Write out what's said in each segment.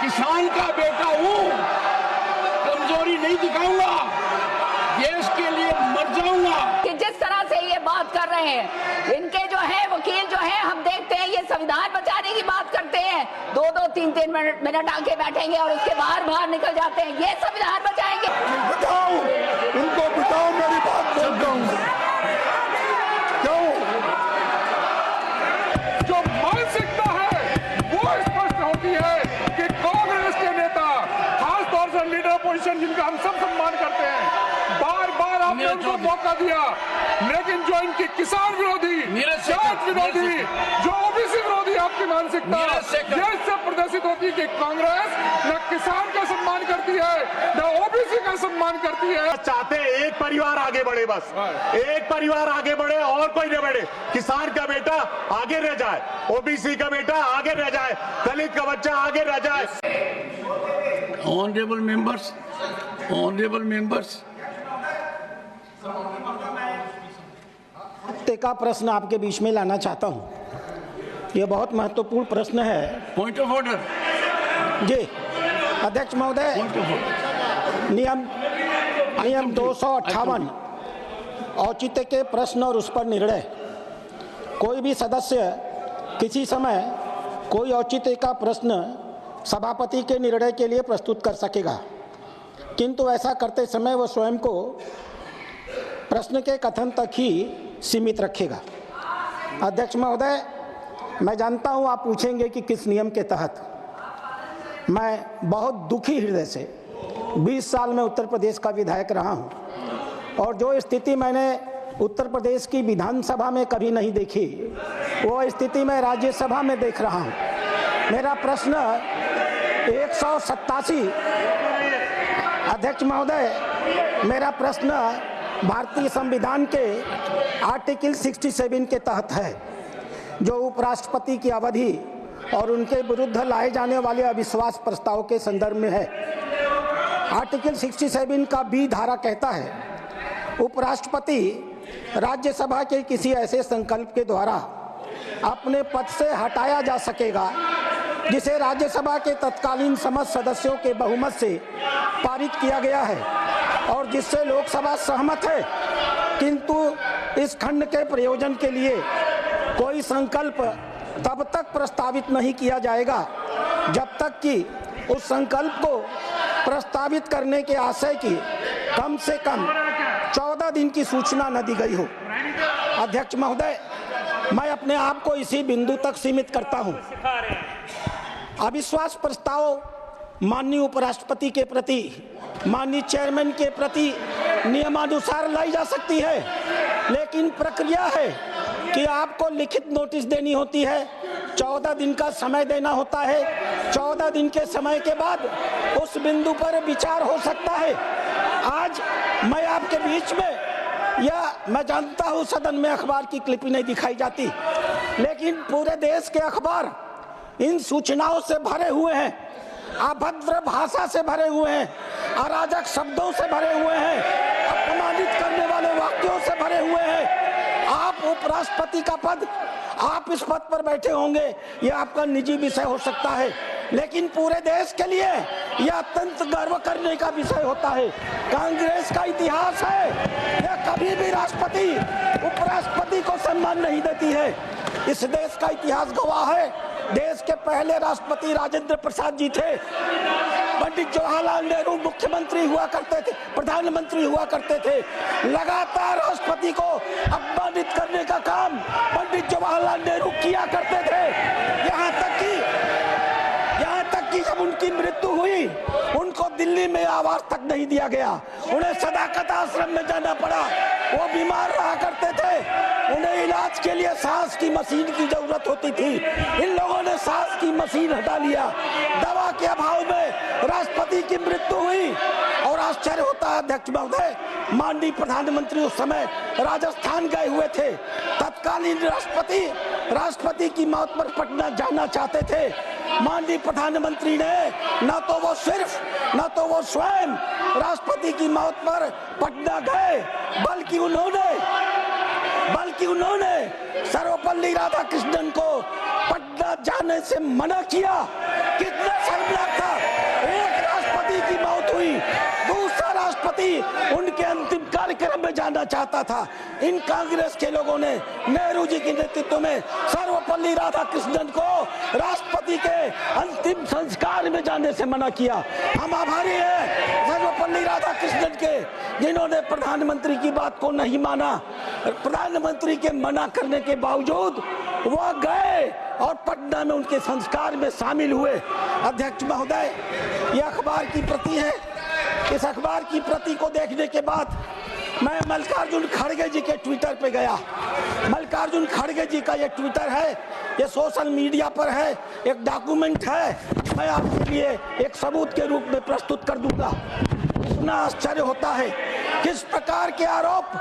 किसान का बेटा हूँ, कमजोरी नहीं दिखाऊंगा, देश के लिए मर जाऊंगा। कि जिस तरह से ये बात कर रहे हैं, इनके जो है वकील जो है, हम देखते हैं ये संविधान बचाने की बात करते हैं, 2-2, 3-3 मिनट आके बैठेंगे और उसके बाहर निकल जाते हैं। ये संविधान बचाएंगे? बिठाओ उनको, बिठाओ, मेरी बात बोलता हूँ। क्यों? जो मानसिकता है वो स्पष्ट होती है कि कांग्रेस के नेता, खासतौर से लीडर अपोजिशन जिनका हम सब सम्मान करते हैं, बार बार आपने उनको मौका दिया, लेकिन जो इनकी किसान विरोधी, जाट विरोधी, जो ओबीसी विरोधी आपकी मानसिकता, ये इससे प्रदर्शित होती है कि कांग्रेस न किसान का सम्मान करती है न ओबीसी का सम्मान करती है। चाहते हैं एक परिवार आगे बढ़े, बस एक परिवार आगे बढ़े और कोई न बढ़े। किसान का बेटा आगे रह जाए, ओबीसी का बेटा आगे रह जाए, दलित का बच्चा आगे रह जाए। ऑनरेबल मेंबर्स, का प्रश्न आपके बीच में लाना चाहता हूं। यह बहुत महत्वपूर्ण प्रश्न है। Point of order. जी अध्यक्ष महोदय, नियम 258 औचित्य के प्रश्न और उस पर निर्णय। कोई भी सदस्य किसी समय कोई औचित्य का प्रश्न सभापति के निर्णय के लिए प्रस्तुत कर सकेगा, किंतु ऐसा करते समय वह स्वयं को प्रश्न के कथन तक ही सीमित रखेगा। अध्यक्ष महोदय, मैं जानता हूं आप पूछेंगे कि किस नियम के तहत। मैं बहुत दुखी हृदय से 20 साल में उत्तर प्रदेश का विधायक रहा हूं और जो स्थिति मैंने उत्तर प्रदेश की विधानसभा में कभी नहीं देखी, वो स्थिति मैं राज्यसभा में देख रहा हूं। मेरा प्रश्न 187, अध्यक्ष महोदय, मेरा प्रश्न भारतीय संविधान के आर्टिकल 67 के तहत है, जो उपराष्ट्रपति की अवधि और उनके विरुद्ध लाए जाने वाले अविश्वास प्रस्ताव के संदर्भ में है। आर्टिकल 67 का बी धारा कहता है, उपराष्ट्रपति राज्यसभा के किसी ऐसे संकल्प के द्वारा अपने पद से हटाया जा सकेगा जिसे राज्यसभा के तत्कालीन समस्त सदस्यों के बहुमत से पारित किया गया है और जिससे लोकसभा सहमत है, किंतु इस खंड के प्रयोजन के लिए कोई संकल्प तब तक प्रस्तावित नहीं किया जाएगा जब तक कि उस संकल्प को प्रस्तावित करने के आशय की कम से कम 14 दिन की सूचना न दी गई हो। अध्यक्ष महोदय, मैं अपने आप को इसी बिंदु तक सीमित करता हूं। अविश्वास प्रस्ताव माननीय उपराष्ट्रपति के प्रति, माननीय चेयरमैन के प्रति नियमानुसार लाई जा सकती है, लेकिन प्रक्रिया है कि आपको लिखित नोटिस देनी होती है, 14 दिन का समय देना होता है। 14 दिन के समय के बाद उस बिंदु पर विचार हो सकता है। आज मैं आपके बीच में, या मैं जानता हूं सदन में अखबार की क्लिपिंग नहीं दिखाई जाती, लेकिन पूरे देश के अखबार इन सूचनाओं से भरे हुए हैं, अभद्र भाषा से भरे हुए हैं, अराजक शब्दों से भरे हुए हैं, अपमानित करने वाले वाक्यों से भरे हुए हैं। आप उपराष्ट्रपति का पद, आप इस पद पर बैठे होंगे, यह आपका निजी विषय हो सकता है, लेकिन पूरे देश के लिए यह अत्यंत गर्व करने का विषय होता है। कांग्रेस का इतिहास है, यह कभी भी राष्ट्रपति उपराष्ट्रपति को सम्मान नहीं देती है। इस देश का इतिहास गवाह है। देश के पहले राष्ट्रपति राजेंद्र प्रसाद जी थे, पंडित जवाहरलाल नेहरू मुख्यमंत्री हुआ करते थे, प्रधानमंत्री हुआ करते थे। लगातार राष्ट्रपति को अपमानित करने का काम पंडित जवाहरलाल नेहरू किया करते थे। यहाँ तक कि जब उनकी मृत्यु हुई, उनको दिल्ली में आवास तक नहीं दिया गया, उन्हें सदाकत आश्रम में जाना पड़ा। वो बीमार रहा करते थे, उन्हें इलाज के लिए सांस की मशीन की जरूरत होती थी। इन लोगों ने सांस की मशीन हटा लिया। दवा के अभाव में राष्ट्रपति की मृत्यु हुई और आश्चर्य होता है अध्यक्ष महोदय, माननीय प्रधानमंत्री उस समय राजस्थान गए हुए थे। तत्कालीन राष्ट्रपति की मौत पर पटना जाना चाहते थे। माननीय प्रधानमंत्री ने न तो वो स्वयं राष्ट्रपति की मौत पर पटना गए, बल्कि उन्होंने सर्वपल्ली राधाकृष्णन को पटना जाने से मना किया। कितना शर्मनाक था, में जाना चाहता था। इन कांग्रेस के लोगों ने नेहरू जी के नेतृत्व में सर्वपल्ली राधाकृष्णन को राष्ट्रपति के अंतिम संस्कार में जाने से मना किया। हम आभारी हैं सर्वपल्ली राधाकृष्णन के, जिन्होंने प्रधानमंत्री की बात को नहीं माना। प्रधानमंत्री के मना करने के बावजूद वह गए और पटना में उनके संस्कार में शामिल हुए। अध्यक्ष महोदय, यह अखबार की प्रति है। इस अखबार की प्रति को देखने के बाद मैं मल्लिकार्जुन खड़गे जी के ट्विटर पे गया। मल्लिकार्जुन खड़गे जी का ये ट्विटर है, ये सोशल मीडिया पर है, एक डॉक्यूमेंट है। मैं आपके लिए एक सबूत के रूप में प्रस्तुत कर दूंगा। इतना आश्चर्य होता है किस प्रकार के आरोप।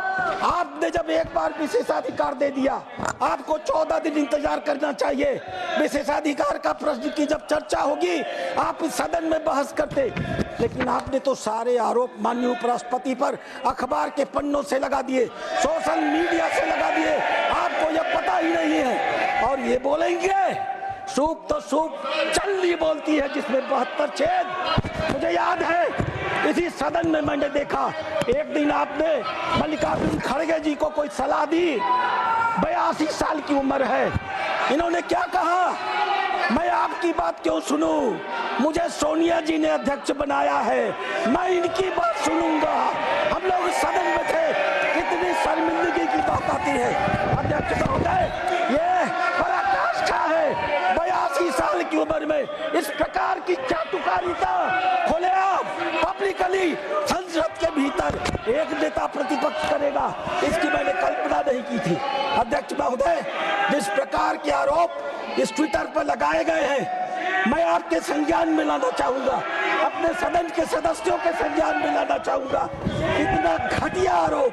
आपने जब एक बार विशेषाधिकार दे दिया, आपको 14 दिन इंतजार करना चाहिए। विशेषाधिकार का प्रश्न की जब चर्चा होगी आप इस सदन में बहस करते, लेकिन आपने तो सारे आरोप माननीय उपराष्ट्रपति पर अखबार के पन्नों से लगा दिए, सोशल मीडिया से लगा दिए। आपको यह पता ही नहीं है। और ये बोलेंगे सूप तो सूप चलनी बोलती है जिसमें 72 छेद। मुझे याद है इसी सदन में मैंने देखा एक दिन आपने मल्लिकार्जुन खड़गे जी को कोई सलाह दी। 82 साल की उम्र है, इन्होंने क्या कहा, मैं आपकी बात क्यों सुनूं, मुझे सोनिया जी ने अध्यक्ष बनाया है, मैं इनकी बात सुनूंगा। हम लोग सदन में थे, कितनी शर्मिंदगी की बात आती है। अध्यक्ष महोदय, ये पराकाष्ठा है। 82 साल की उम्र में इस प्रकार की चाटुकारिता खुलेआम पब्लिकली संसद के भीतर एक नेता प्रतिपक्ष करेगा, इसकी मैंने कल्पना नहीं की थी। अध्यक्ष महोदय, जिस प्रकार के आरोप इस ट्विटर पर लगाए गए हैं, मैं आपके संज्ञान में लाना चाहूंगा, अपने सदन के सदस्यों के संज्ञान में लाना चाहूंगा। इतना घटिया आरोप,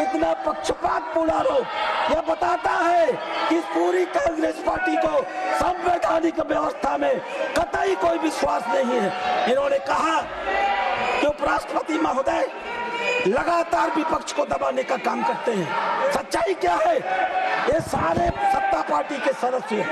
इतना पक्षपातपूर्ण आरोप, यह बताता है कि पूरी कांग्रेस पार्टी को संवैधानिक व्यवस्था में कतई कोई विश्वास नहीं है। इन्होंने कहा कि उपराष्ट्रपति महोदय लगातार विपक्ष को दबाने का काम करते हैं। सच्चाई क्या है, ये सारे सत्ता पार्टी के सदस्य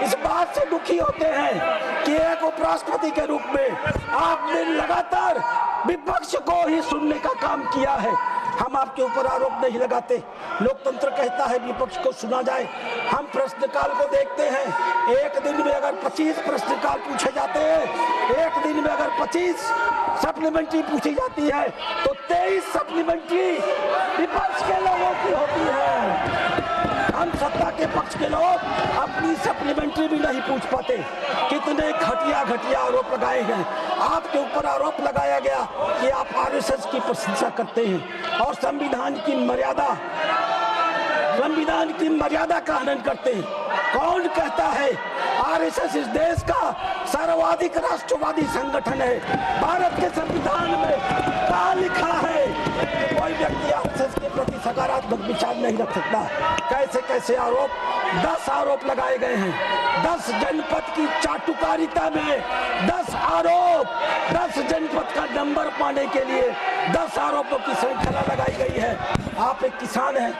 इस बात से दुखी होते हैं कि एक उपराष्ट्रपति के रूप में आपने लगातार विपक्ष को ही सुनने का काम किया है। हम आपके ऊपर आरोप नहीं लगाते, लोकतंत्र कहता है विपक्ष को सुना जाए। हम प्रश्नकाल को देखते हैं, एक दिन में अगर 25 प्रश्नकाल पूछे जाते हैं, एक दिन में अगर 25 सप्लीमेंट्री पूछी जाती है तो 23 सप्लीमेंट्री विपक्ष के लोगों की होती है। हम सत्ता के पक्ष के लोग अपनी सप्लीमेंट्री भी नहीं पूछ पाते। कितने घटिया घटिया आरोप लगाए गए। आपके ऊपर आरोप लगाया गया कि आप आरएसएस की प्रशंसा करते हैं और संविधान की मर्यादा का हनन करते हैं। कौन कहता है आरएसएस इस देश का सर्वाधिक राष्ट्रवादी संगठन है? भारत के संविधान में क्या लिखा है? कोई व्यक्ति आरएसएस के प्रति सकारात्मक विचार नहीं रख सकता। कैसे कैसे आरोप, 10 आरोप लगाए गए हैं। 10 जनपद की चाटुकारिता में 10 आरोप, 10 जनपद का नंबर पाने के लिए 10 आरोपों की श्रृंखला लगाई गई है। आप एक किसान हैं,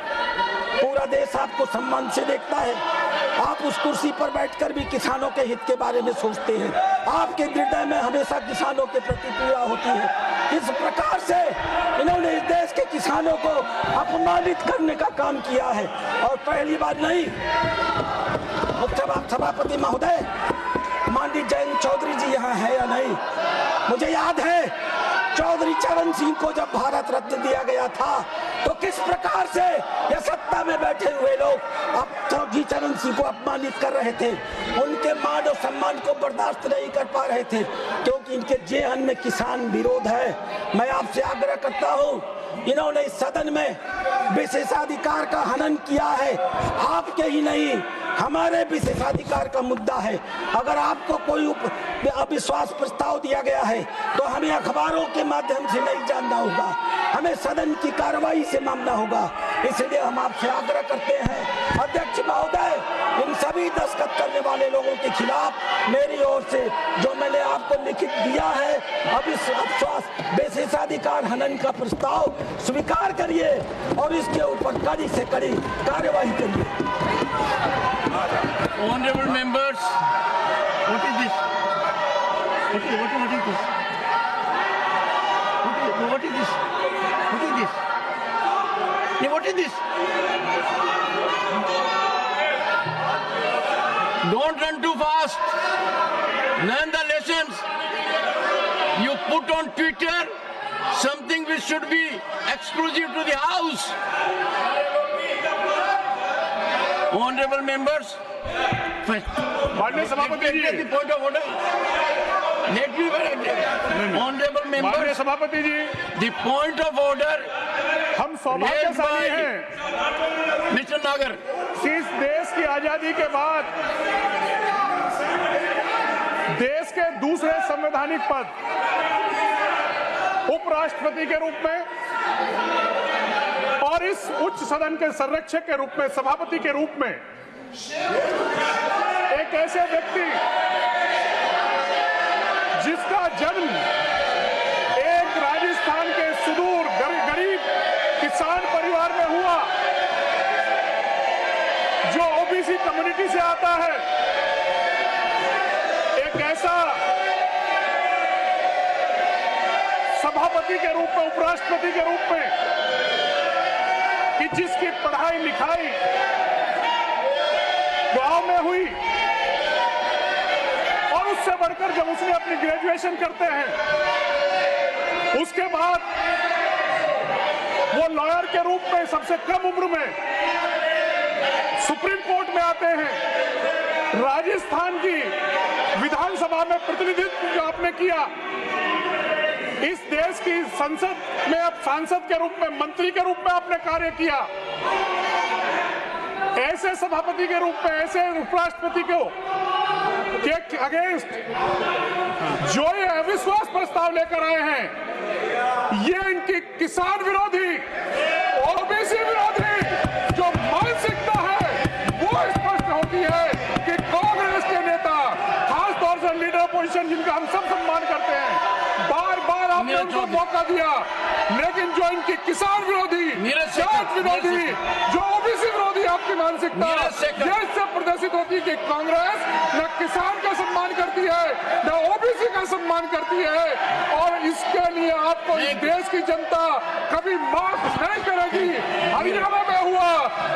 पूरा देश आपको सम्मान से देखता है। आप उस कुर्सी पर बैठकर भी किसानों के हित के बारे में सोचते हैं। आपके हृदय में हमेशा किसानों के प्रति पीड़ा होती है। इस प्रकार से इन्होंने इस देश के किसानों को अपमानित करने का काम किया है और पहली बार नहीं। सभापति महोदय, माननीय जयंत चौधरी जी यहाँ है या नहीं? मुझे याद है चौधरी चरण सिंह को जब भारत रत्न दिया गया था तो किस प्रकार से ये सत्ता में बैठे हुए लोग अब चौधरी चरण सिंह को अपमानित कर रहे थे। उनके मान और सम्मान को बर्दाश्त नहीं कर पा रहे थे क्योंकि इनके जेहन में किसान विरोध है। मैं आपसे आग्रह करता हूँ, इन्होंने इस सदन में विशेषाधिकार का हनन किया है। आपके ही नहीं, हमारे विशेषाधिकार का मुद्दा है। अगर आपको कोई अविश्वास प्रस्ताव दिया गया है तो हमें अखबारों के माध्यम से नहीं जानना होगा, हमें सदन की कार्रवाई से मानना होगा। इसलिए हम आपसे आग्रह करते हैं अध्यक्ष महोदय, इन सभी दस्तखत करने वाले लोगों के खिलाफ मेरी ओर से जो मैंने आपको लिखित दिया है अविश्वास विशेषाधिकार हनन का प्रस्ताव स्वीकार करिए और इसके ऊपर कड़ी से कड़ी कार्यवाही करिए। Honorable members, what is this? What is this? What is this? What is this? What is this? Don't run too fast. Learn the lessons. You put on Twitter something which should be exclusive to the House. Honorable members. माननीय सभापति जी, The point of order. Let me Honorable माननीय members. सभापति जी, The point of order. हम सौभाग्यशाली हैं। Mr. Nagar. इस देश की आजादी के बाद देश के दूसरे संवैधानिक पद उपराष्ट्रपति के रूप में और इस उच्च सदन के संरक्षक के रूप में, सभापति के रूप में एक ऐसे व्यक्ति जिसका जन्म एक राजस्थान के सुदूर गरीब किसान परिवार में हुआ, जो ओबीसी कम्युनिटी से आता है, एक ऐसा सभापति के रूप में, उपराष्ट्रपति के रूप में, कि जिसकी पढ़ाई लिखाई गांव में हुई और उससे बढ़कर जब उसने अपनी ग्रेजुएशन करते हैं, उसके बाद वो लॉयर के रूप में सबसे कम उम्र में सुप्रीम कोर्ट में आते हैं। राजस्थान की विधानसभा में प्रतिनिधित्व जो आपने किया, इस देश की संसद में अब सांसद के रूप में, मंत्री के रूप में आपने कार्य किया। ऐसे सभापति के रूप में, ऐसे उपराष्ट्रपति को के अगेंस्ट जो ये अविश्वास प्रस्ताव लेकर आए हैं, ये इनकी किसान विरोधी, ओबीसी विरोधी जो मानसिकता है, वो स्पष्ट होती है कि कांग्रेस के नेता, खासतौर से लीडर अपोजिशन जिनका हम सब सम्मान करते हैं, बार बार आपने उनको मौका दिया, लेकिन जो इनकी किसान विरोधी, जाट विरोधी, जो ओबीसी विरोधी आपकी मानसिकता, ये इससे प्रदर्शित होती है कि कांग्रेस न किसान का सम्मान करती है, न ओबीसी का सम्मान करती है, और इसके लिए आपको इस देश की जनता कभी माफ नहीं करेगी। हरियाणा में हुआ,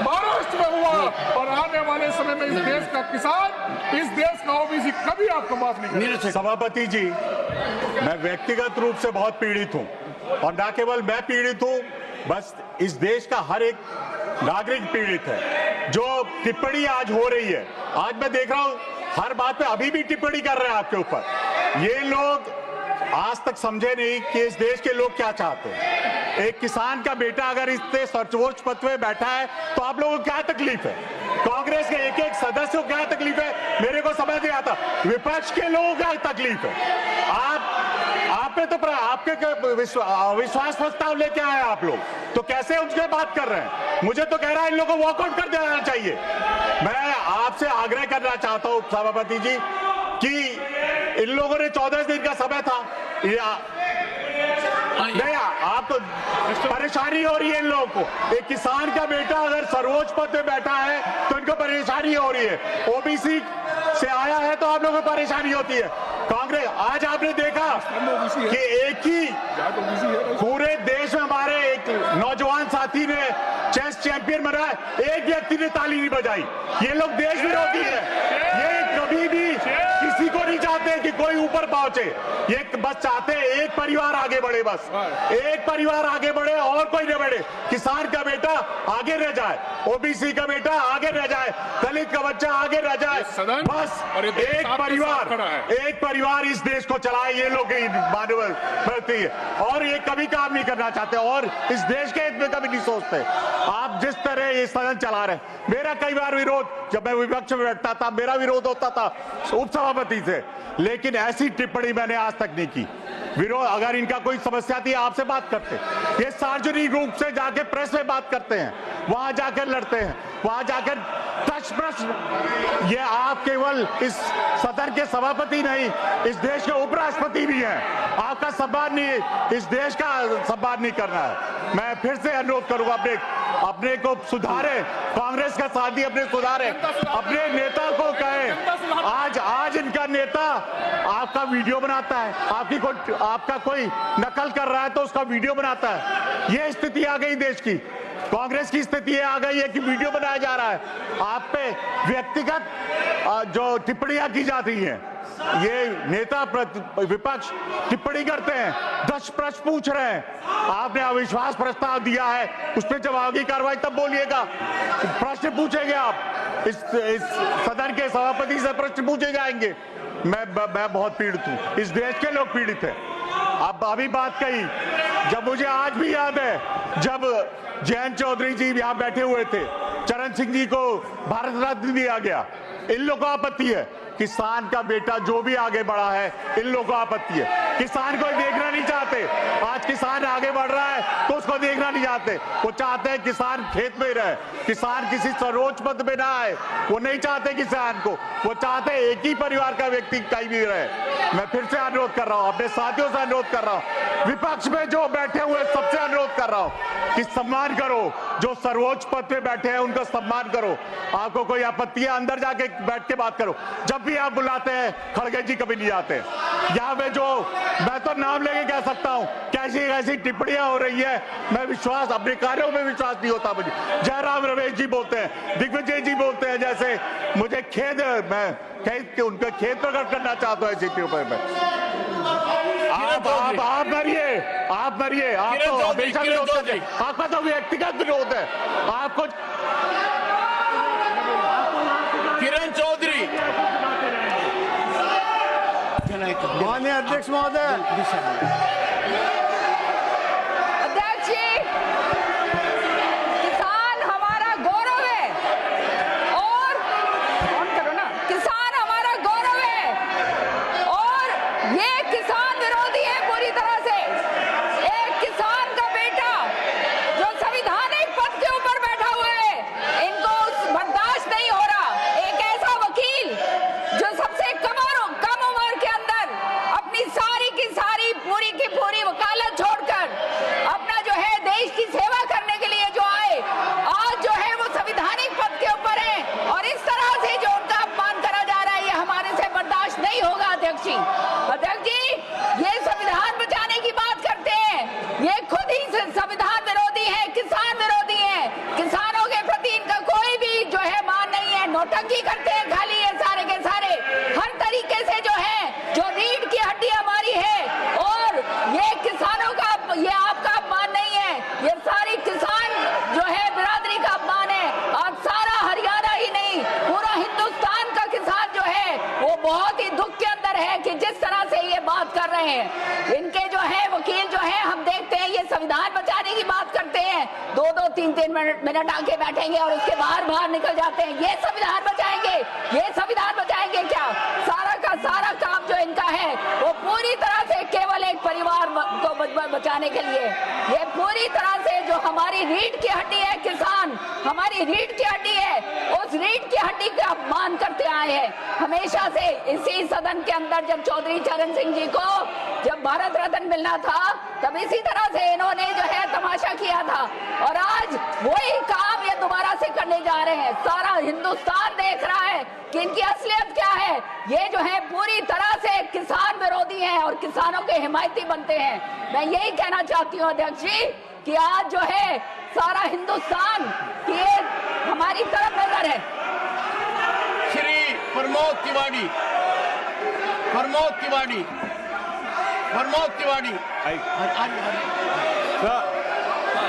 महाराष्ट्र में हुआ, और आने वाले समय में इस देश का किसान, इस देश का ओबीसी कभी आपको माफ नहीं करेगा। सभापति जी, मैं व्यक्तिगत रूप से बहुत पीड़ित हूं, और न केवल मैं पीड़ित हूं, बस इस देश का हर एक नागरिक पीड़ित है। जो टिप्पणी आज हो रही है, आज मैं देख रहा हूं हर बात पे अभी भी टिप्पणी कर रहे हैं आपके ऊपर। ये लोग आज तक समझे नहीं कि इस देश के लोग क्या चाहते हैं। एक किसान का बेटा अगर इतने सर्वोच्च पद पे बैठा है तो आप लोगों को क्या तकलीफ है? कांग्रेस के एक एक सदस्य को क्या तकलीफ है, मेरे को समझ नहीं आता। विपक्ष के लोगों को क्या तकलीफ है? आप पे तो आपके विश्वास प्रस्ताव लेके आए आप लोग, तो कैसे उसके बात कर रहे हैं? मुझे तो कह रहा है इन लोगों को वॉकआउट कर देना चाहिए। मैं आपसे आग्रह करना चाहता हूं सभापति जी कि इन लोगों ने 14 दिन का समय था, नहीं आप तो परेशानी हो रही है इन लोगों को। एक किसान का बेटा अगर सर्वोच्च पद पे बैठा है तो इनको परेशानी हो रही है, ओबीसी से आया है तो आप लोगों को परेशानी होती है। कांग्रेस आज आपने देखा कि एक ही पूरे देश में हमारे एक नौजवान साथी ने चेस चैंपियन बना है, एक व्यक्ति ने ताली नहीं बजाई। ये लोग देश विरोधी है, ये कभी भी किसी को नहीं चाहते कि कोई ऊपर पहुंचे, ये बस चाहते हैं एक परिवार आगे बढ़े, बस एक परिवार आगे बढ़े और कोई न बढ़े। किसान का बेटा आगे रह जाए, ओबीसी का बेटा आगे रह जाए, दलित का बच्चा आगे रह जाए, बस एक परिवार इस देश को चलाए। ये लोग मानवता है और ये कभी काम नहीं करना चाहते और इस देश के हित में कभी नहीं सोचते। आप जिस तरह ये सदन चला रहे, मेरा कई बार विरोध, जब मैं विपक्ष में बैठता था मेरा विरोध होता था उपसभापति से, लेकिन ऐसी टिप्पणी मैंने आज तक नहीं की। विरोध, अगर इनका कोई समस्या थी आपसे बात करते, ये सार्वजनिक रूप से जाके प्रेस में बात करते हैं, वहां जाकर लड़ते हैं, वहां जाकर प्रश्न। ये आप केवल इस सदन के सभापति नहीं, इस देश के उपराष्ट्रपति भी हैं। आपका सम्मान नहीं, इस देश का सम्मान नहीं करना है। मैं फिर से अनुरोध करूंगा अपने को सुधारे, कांग्रेस का साथी अपने सुधारे, अपने नेता को कहे। आज इनका नेता आपका वीडियो बनाता है, आपका कोई नकल कर रहा है तो उसका वीडियो बनाता है। ये स्थिति आ गई देश की। कांग्रेस की स्थिति ये आ गई है कि वीडियो बनाया जा रहा है, आप पे व्यक्तिगत जो टिप्पणियां की जाती हैं, ये नेता विपक्ष टिप्पणी करते हैं, 10 प्रश्न पूछ रहे हैं, आपने अविश्वास प्रस्ताव दिया है, उस पर जब आगे कार्रवाई तब बोलिएगा। प्रश्न पूछेंगे आप, इस सदन के सभापति से प्रश्न पूछे जाएंगे। मैं बहुत पीड़ित हूं, इस देश के लोग पीड़ित हैं। अब अभी बात कही, जब मुझे आज भी याद है जब जयंत चौधरी जी यहाँ बैठे हुए थे, चरण सिंह जी को भारत रत्न दिया गया, इन लोगों को आपत्ति है। किसान का बेटा जो भी आगे बढ़ा है, इन लोगों को आपत्ति है। किसान को देखना नहीं चाहते, आज किसान आगे बढ़ रहा है तो उसको देखना नहीं चाहते। वो चाहते हैं किसान खेत में रहे, किसान किसी सर्वोच्च पद में ना आए, वो नहीं चाहते किसान को, वो चाहते हैं एक ही परिवार का व्यक्ति कहीं भी रहे। मैं फिर से अनुरोध कर रहा हूं, अपने साथियों से अनुरोध कर रहा हूं, विपक्ष में जो बैठे हुए सबसे अनुरोध कर रहा हूं कि सम्मान करो, जो सर्वोच्च पद पे बैठे हैं उनका सम्मान करो। आपको कोई आपत्ति है, अंदर जाके बैठ के बात करो। जब भी आप बुलाते हैं, खड़गे जी कभी नहीं आते। यहाँ पे जो मैं तो नाम लेके कह सकता हूँ कैसी कैसी टिप्पणियां हो रही है, मैं विश्वास, अपने कार्यों में विश्वास नहीं होता मुझे। जयराम रमेश जी बोलते हैं, दिग्विजय जी बोलते हैं, जैसे मुझे खेद है, मैं उनका खेद प्रकट करना चाहता हूँ ऐसी टिप्पणी में। आप मरिए, आप तो हमेशा विरोध करते हैं, आपका तो व्यक्तिगत विरोध है आपको। किरण चौधरी, माननीय अध्यक्ष महोदय, अध्यक्ष जी, किसान हमारा गौरव है और किसान हमारा गौरव है और ये किसान विरोधी है पूरी तरह से। एक किसान का बेटा जो संविधानिक पद के ऊपर बैठा हुआ है, इनको बर्दाश्त नहीं हो रहा। एक ऐसा वकील जो सबसे कम उम्र के अंदर अपनी सारी की सारी पूरी की पूरी वकालत छोड़कर अपना जो है देश की सेवा करने के लिए जो आए, आज जो है वो संविधानिक पद के ऊपर है और इस तरह से जो उनका अपमान करा जा रहा है, ये हमारे से बर्दाश्त नहीं होगा। अध्यक्ष जी, ये संविधान बचाने की बात करते हैं, ये खुद ही संविधान विरोधी है, किसान विरोधी है। किसानों के प्रति इनका कोई भी जो है मान नहीं है, नौटंकी करते हैं खाली ये सारे के सारे, हर तरीके से जो है, जो रीढ़ की हड्डी हमारी है और ये किसानों का, ये आपका अपमान नहीं है, ये सारी किसान जो है बिरादरी का अपमान है। आज सारा हरियाणा ही नहीं, पूरा हिंदुस्तान का किसान जो है वो बहुत ही दुख के अंदर है कि जिस तरह से ये बात कर रहे हैं। इनके जो है वकील जो है, हम देखते हैं ये संविधान बचाने की बात करते हैं, 2-2, 3-3 मिनट आके बैठेंगे और उसके बाहर निकल जाते हैं। ये संविधान बचाएंगे, ये संविधान बचाएंगे क्या? सारा का सारा काम जो इनका है वो पूरी तरह से केवल एक परिवार को बचाने के लिए, ये पूरी तरह से जो हमारी रीढ़ की हड्डी है, किसान हमारी रीढ़ की हड्डी है, उस रीढ़ की हड्डी का अपमान करते आए हैं हमेशा से। इसी सदन के अंदर जब चौधरी चरण सिंह जी को जब भारत रत्न मिलना था, तब इसी तरह से इन्होंने जो है तमाशा किया था और आज वही काम ये दोबारा से करने जा रहे हैं। सारा हिंदुस्तान देख रहा है कि इनकी असलियत क्या है। ये जो है पूरी तरह से किसान विरोधी हैं और किसानों के हिमायती बनते हैं। मैं यही कहना चाहती हूँ अध्यक्ष जी कि आज जो है सारा हिंदुस्तान की हमारी तरफ नजर है। श्री प्रमोद तिवारी,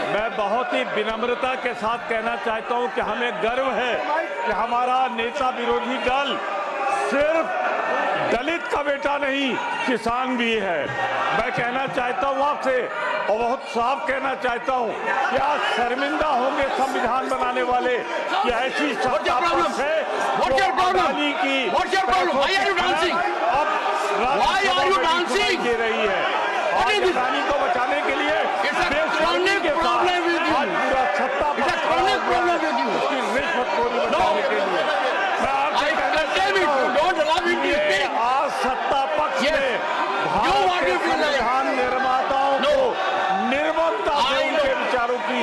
मैं बहुत ही विनम्रता के साथ कहना चाहता हूं कि हमें गर्व है कि हमारा नेता विरोधी दल सिर्फ दलित का बेटा नहीं, किसान भी है। मैं कहना चाहता हूं आपसे और बहुत साफ कहना चाहता हूं कि आज शर्मिंदा होंगे संविधान बनाने वाले कि ऐसी सत्ता पक्ष है दे रही है और किसानी को बचाने के लिए बेशर्मी के साथ आज पूरा सत्ता उसकी रिश्वतखोरी बचाने के लिए मैं आपसे आज सत्ता पक्ष में भारत के संविधान निर्माताओं को निर्ममता से उनके विचारों की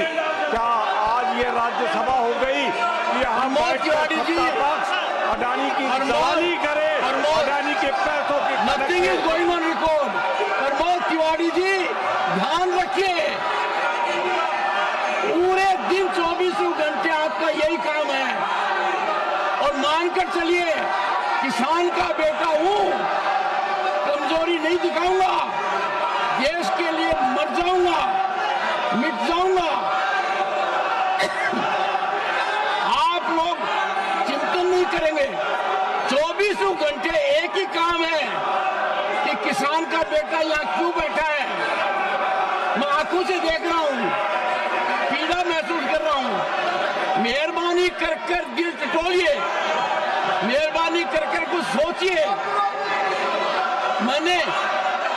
क्या आज ये राज्यसभा हो गई कि हम सत्ता पक्ष अडानी की दलाली करे, अडानी के पैसों की nothing is going on record. Pramod Tiwari ji ध्यान रखिए, पूरे दिन कर चलिए, किसान का बेटा हूं, कमजोरी नहीं दिखाऊंगा, देश के लिए मर जाऊंगा, मिट जाऊंगा। आप लोग चिंतन नहीं करेंगे। 24 घंटे एक ही काम है कि किसान का बेटा यहाँ क्यों बैठा है। मैं आंखों से देख रहा हूं, पीड़ा महसूस कर रहा हूं। मेहरबानी कर कर दिल टटोलिए, मेहरबानी कर कर कुछ सोचिए। मैंने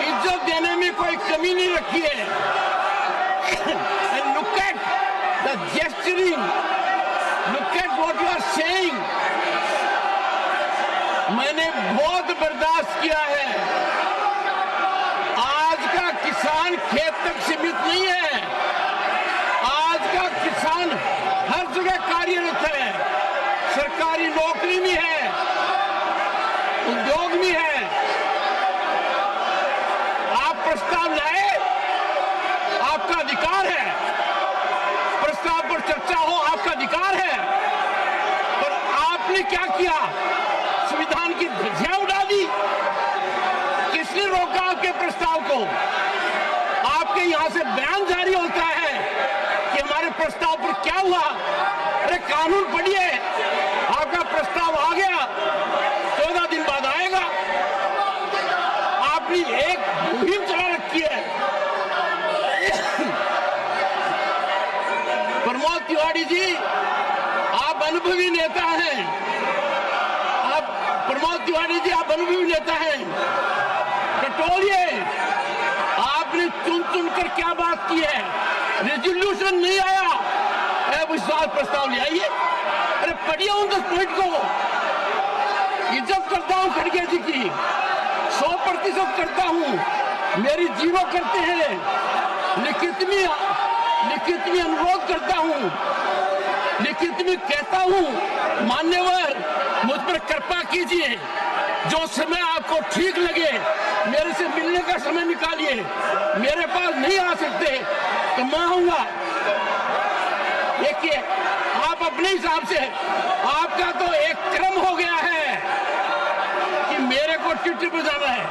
इज्जत देने में कोई कमी नहीं रखी है। And look at the gesturing, look at what you are saying. मैंने बहुत बर्दाश्त किया है। आज का किसान खेत तक सीमित नहीं है। आज का किसान हर जगह कार्यरत है, सरकारी नौकरी में है, उद्योग में है। आप प्रस्ताव लाए, आपका अधिकार है, प्रस्ताव पर चर्चा हो आपका अधिकार है, पर आपने क्या किया? संविधान की धज्जियां उड़ा दी। किसने रोका आपके प्रस्ताव को? आपके यहां से बयान जारी होता है कि हमारे प्रस्ताव पर क्या हुआ। अरे कानून पढ़िए, आपका प्रस्ताव आ गया, 14 दिन बाद आएगा। आपने एक मुहिम चला रखी है। प्रमोद तिवारी जी, आप अनुभवी नेता हैं। प्रमोद तिवारी जी, आप अनुभवी नेता हैं। टटोलिए, आपने चुन चुन कर क्या बात की है? रेजोल्यूशन नहीं आया, अविश्वास प्रस्ताव ले आइए। अरे पढ़िए उन 10 पॉइंट को। इज्जत करता हूं खड़गे जी की, 100% करता हूं। मेरी जीरो करते हैं। लिखित में अनुरोध करता हूं, लिखित में कहता हूं, मान्यवर मुझ पर कृपा कीजिए। जो समय आपको ठीक लगे मेरे से मिलने का समय निकालिए। मेरे पास नहीं आ सकते तो मैं आऊंगा। देखिए, आप अपने हिसाब से, आपका तो एक क्रम हो गया है कि मेरे को चिट्ठी पे जाना है।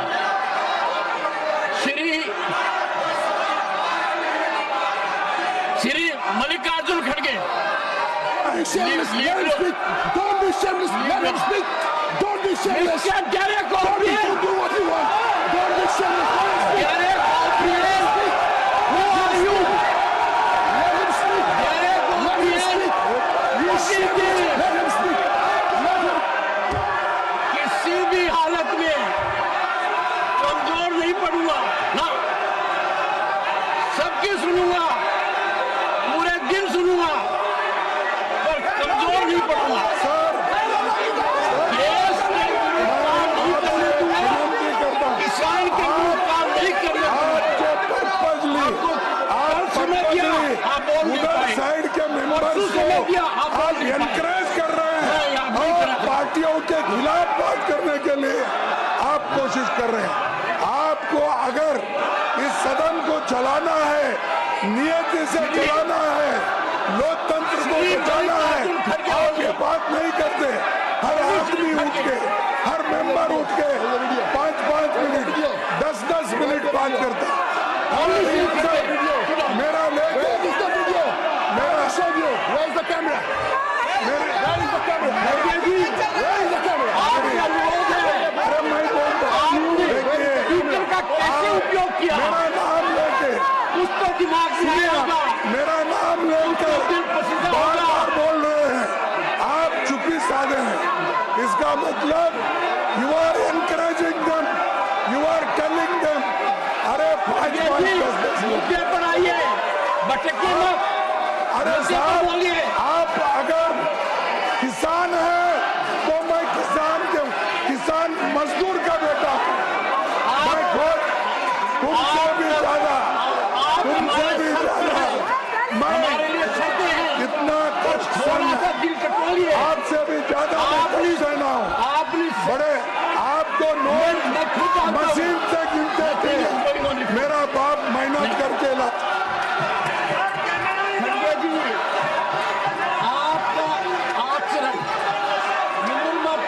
श्री मल्लिकार्जुन खड़गे, Shameless, let him speak. Don't be shameless. Let him speak. Don't be shameless. Don't do what you want. Don't be shameless. Let him speak. Who are you? Let him speak. Let him speak. You shameless. Let him speak. Let him. किसी भी हालत में कमजोर नहीं पड़ूंगा ना, सबकी सुनूंगा, पूरे दिन सुनूंगा, कमजोर नहीं पड़ूंगा। देश के विरुद्ध काम नहीं करने दूंगा, किसान के विरुद्ध काम नहीं करने दूंगा। आपको समय दिया, आप बोल नहीं पाए। साइड के मेंबर्स को आप एनकरेज कर रहे हैं और पार्टियों के खिलाफ बात करने के लिए आप कोशिश कर रहे हैं। आपको अगर इस सदन को चलाना है, नियति से चलाना है, लोकतंत्र को बचाना है, आप ये बात नहीं करते। हर आदमी उठ के, हर मेंबर उठ के 5-5 मिनट, 10-10 मिनट बात करता। मेरा लेके कैसे उपयोग किया? मेरा नाम लेके, कुछ तो दिमाग में होगा। मेरा नाम लेकर बार-बार बोल रहे हैं, आप चुप्पी साधे हैं। इसका मतलब you are encouraging them, you are telling them. अरे 5-5 10 मुद्दे पर आइए, भटकिए मत। अरे साहब, आप अगर किसान हैं तो मैं किसान मजदूर का बेटा हूं। मैं खुद तुमसे भी ज्यादा हमारे लिए शर्तें हैं। इतना कष्ट थोड़ा सा दिल टटोलिए। आपसे भी ज्यादा मैं सहना हूँ। आपने बड़े आप तो नोट मशीन से गिनते थे, मेरा बाप मेहनत करके ला। खड़गे जी, आपका आचरण, मिनिमम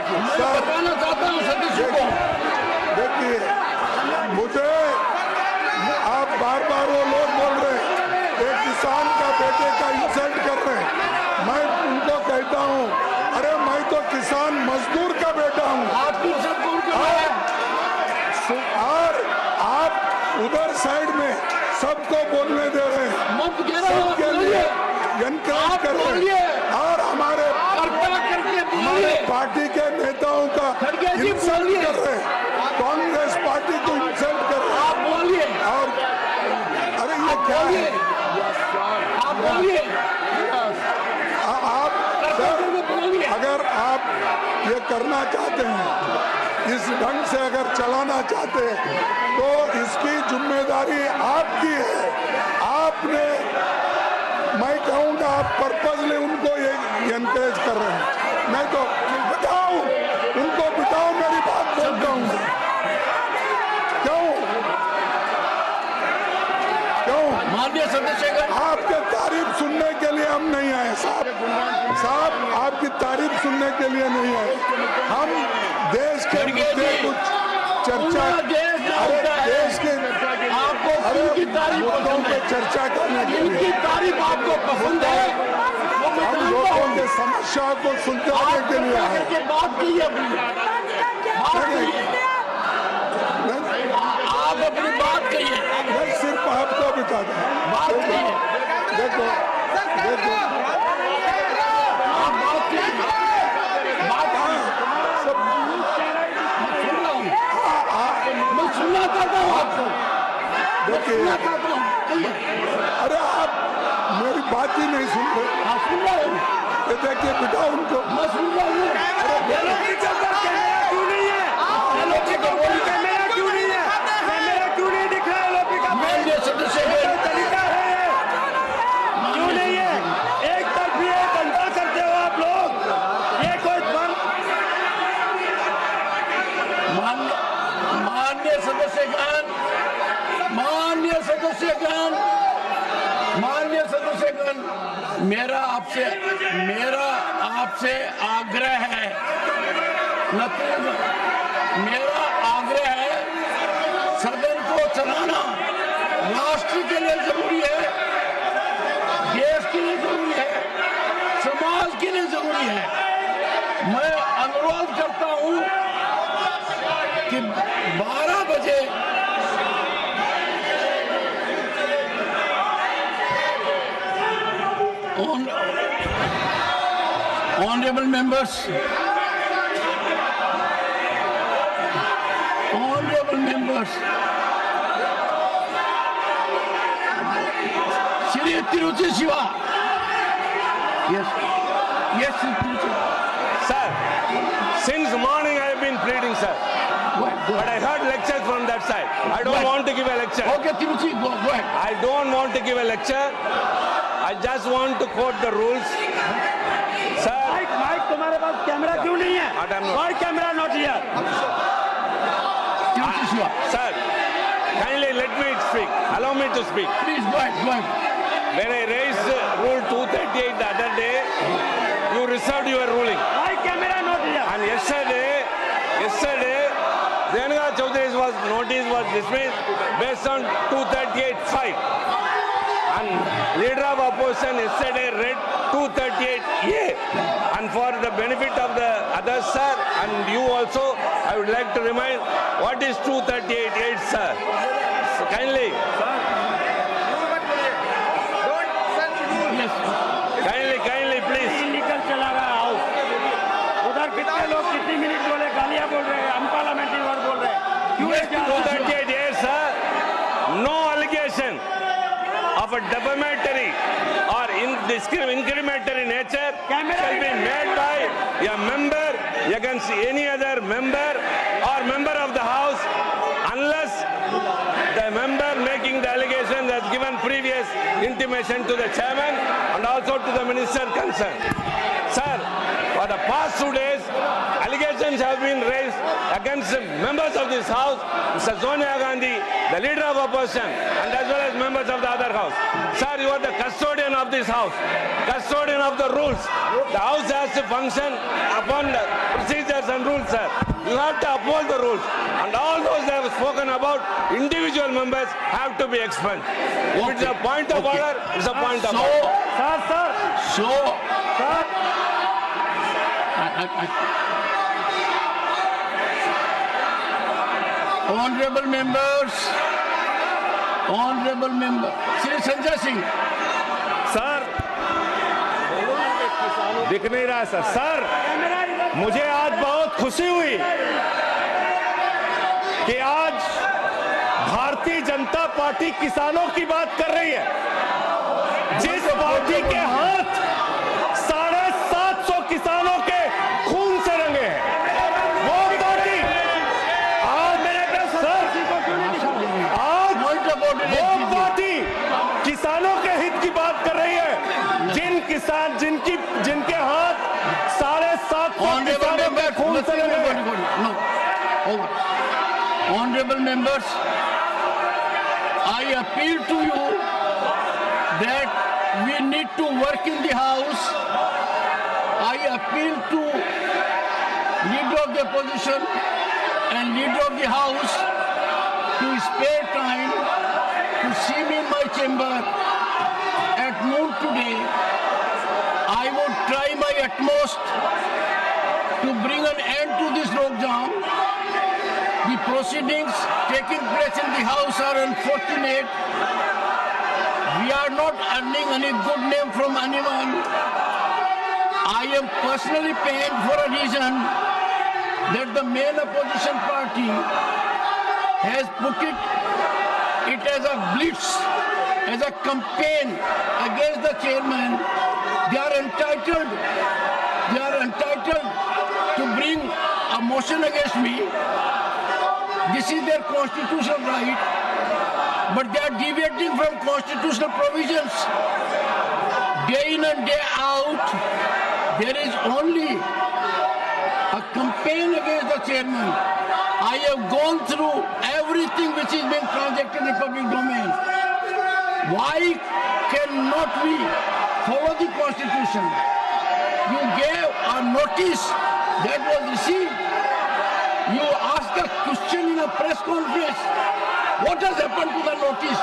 मैं बताना चाहता हूँ सदस्यों को। देखिए, मुझे आप बार बार वो लोग बोल रहे हैं एक किसान का बेटे का इंसल्ट कर रहे हैं। मैं उनको कहता हूँ, अरे मैं तो किसान मजदूर का बेटा हूँ। और आप उधर साइड में सबको बोलने दे रहे हैं, सबके लिए एनकरेज कर रहे हैं और हमारे पार्टी के नेताओं का इंसल्ट कर रहे हैं, कांग्रेस पार्टी को इंसल्ट कर रहे हैं। आप बोलिए। और अरे ये क्या है? आप बोलिए। आप सर, अगर आप ये करना चाहते हैं, इस ढंग से अगर चलाना चाहते हैं, तो इसकी जिम्मेदारी आपकी है। आपने, मैं कहूँगा आप पर्पजली उनको ये एनकरेज कर रहे हैं। नहीं तो बिठाओ उनको, बिठाओ, मेरी बात बोलता हूँ। क्यों माननीय सदस्य, आपके तारीफ सुनने के लिए हम नहीं आए साहब, आपकी तारीफ सुनने के लिए नहीं आए। हम देश के मुद्दे कुछ चर्चा, देश के आपको अरे तारीफ मुद्दों पे चर्चा करने के लिए, तारीफ आपको पसंद है, हम लोगों के समस्याओं को सुलझाने के लिए आए। बात कीजिए अपनी, आप अपनी बात कहिए। मैं सिर्फ आपको बता दूं, बात कहिए। देखो देखो आप बात कीजिए। बात सब सुन रहा हूँ, मैं सुनना चाहता हूँ आपको। देखिए, अरे आप मेरी बात ही नहीं सुन रहे। हाँ, सुन रहा हूँ। ये देखिए, बिठाओ उनको। मैं सुन रहा हूँ। माननीय सदस्यगण, मेरा आपसे आग्रह है, मेरा आग्रह है, सदन को चलाना राष्ट्र के लिए जरूरी है, देश के लिए जरूरी है, समाज के लिए जरूरी है। मैं अनुरोध करता हूं कि 12 बजे Honorable members, Shri Tiruchi Shiva. Yes, Tiruchi. Sir, since morning I have been pleading, sir. But I heard lectures from that side. I don't want to give a lecture. Okay, Tiruchi, go ahead. I don't want to give a lecture. I just want to quote the rules. Sir, mike तुम्हारे पास camera क्यों नहीं है? और camera not here. Tiruchi Shiva. Sir, kindly let me speak. Allow me to speak. Please, go ahead. When I raised Rule 238 the other day, you reserved your ruling. Why camera not here? And yesterday, Zainga Chaudhary's notice was dismissed based on 238(5). And leader of opposition yesterday read 238A. And for the benefit of the others, sir, and you also, I would like to remind what is 238(8), sir. So kindly. Kindly, please. निकल चला रहा house. उधर कितने लोग कितनी minute बोले, गालियां बोल रहे हैं, अनपार्लियामेंट्री वर्ड बोल रहे हैं. क्यों है क्या? 238A, sir. No allegation of a defamatory or incriminatory nature shall be made by a member against any other member or member of the house unless the member making the allegation has given previous intimation to the chairman and also to the minister concerned. Sir, for the past 2 days, allegations accusations have been raised against members of this house, Mr. Sonia Gandhi, the leader of opposition, and as well as members of the other house. Sir, you are the custodian of this house, custodian of the rules. The house has to function upon the procedures and rules, sir. You have to uphold the rules. And all those that have spoken about, individual members have to be expunged. If it's a point of order, it's a point of order. Honorable members, Shri Sanjay Singh. Sir दिख नहीं रहा है sir मुझे आज बहुत खुशी हुई कि आज भारतीय जनता पार्टी किसानों की बात कर रही है, जिस पार्टी के हाथ 750 किसानों के खून से रंगे हैं, वो पार्टी आज वो पार्टी किसानों के हित की बात कर रही है, जिनके हाथ 750 किसानों के खून से रंगे हैं। Honorable members, I appeal to you that we need to work in the house. I appeal to leader of the opposition and leader of the house to spare time to see me in my chamber at noon today. I would try my utmost to bring an end to this lockdown. The proceedings taking place in the house are unfortunate. We are not earning any good name from anyone. I am personally pained for a reason that the main opposition party has put it as a blitz, as a campaign against the chairman. They are entitled to bring a motion against me. This is their constitutional right, but they are deviating from constitutional provisions. Day in and day out, there is only a campaign against the chairman. I have gone through everything which is being transacted in the public domain. Why cannot we follow the constitution? You gave a notice that was received. You asked a question in a press conference. What has happened to the notice?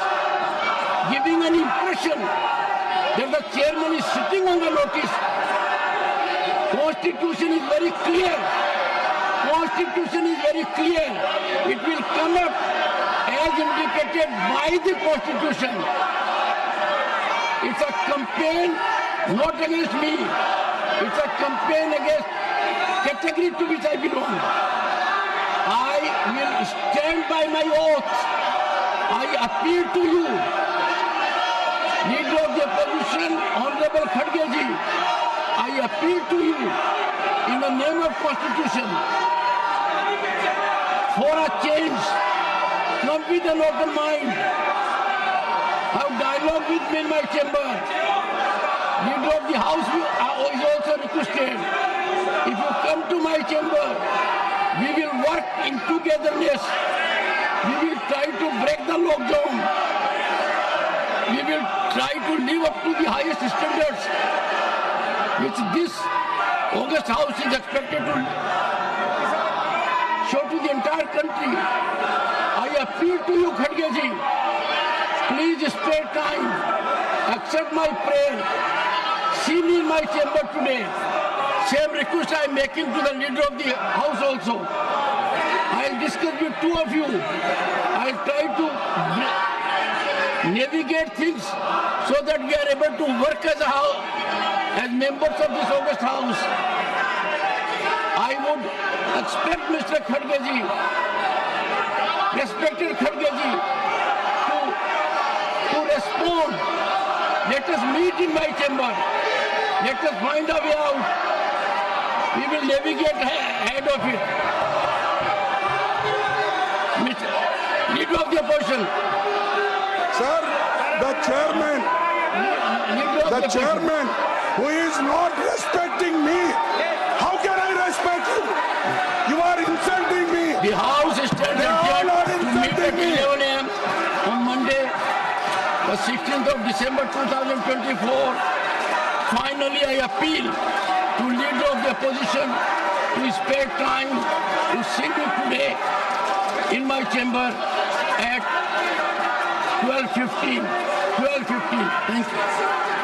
Giving an impression that the chairman is sitting on the notice. Constitution is very clear. Constitution is very clear. It will come up as indicated by the Constitution. It's a campaign not against me. It's a campaign against category to which I belong. I will stand by my oath. I appeal to you, leader of the opposition, Honorable Khadge ji. I appeal to you in the name of Constitution for a change. Come with an open mind. Have dialogue with me in my chamber. Leader of the House is also requested. If you come to my chamber, we will work in togetherness. We will try to break the lockdown. We will try to live up to the highest standards which this August House is expected to show to the entire country. I appeal to you, Khadge ji, please spare time, accept my prayer, see me in my chamber today. Same request I am making to the leader of the house also. I will discuss with two of you. I will try to navigate things so that we are able to work as a house, as members of this August House. I would expect Mr. Khadge ji, respected Khadge ji, to respond. Let us meet in my chamber. Let us find a way out. We will navigate ahead of it. Leader of the opposition. Sir, the chairman who is not respecting me, how can I disrespectful. You are insulting me. The House is They are not to meet at insulting me. 11 a.m. on Monday, the 16th of December 2024. Finally, I appeal to leader of the opposition to spare time to sit today in my chamber at 12:15. Thank you.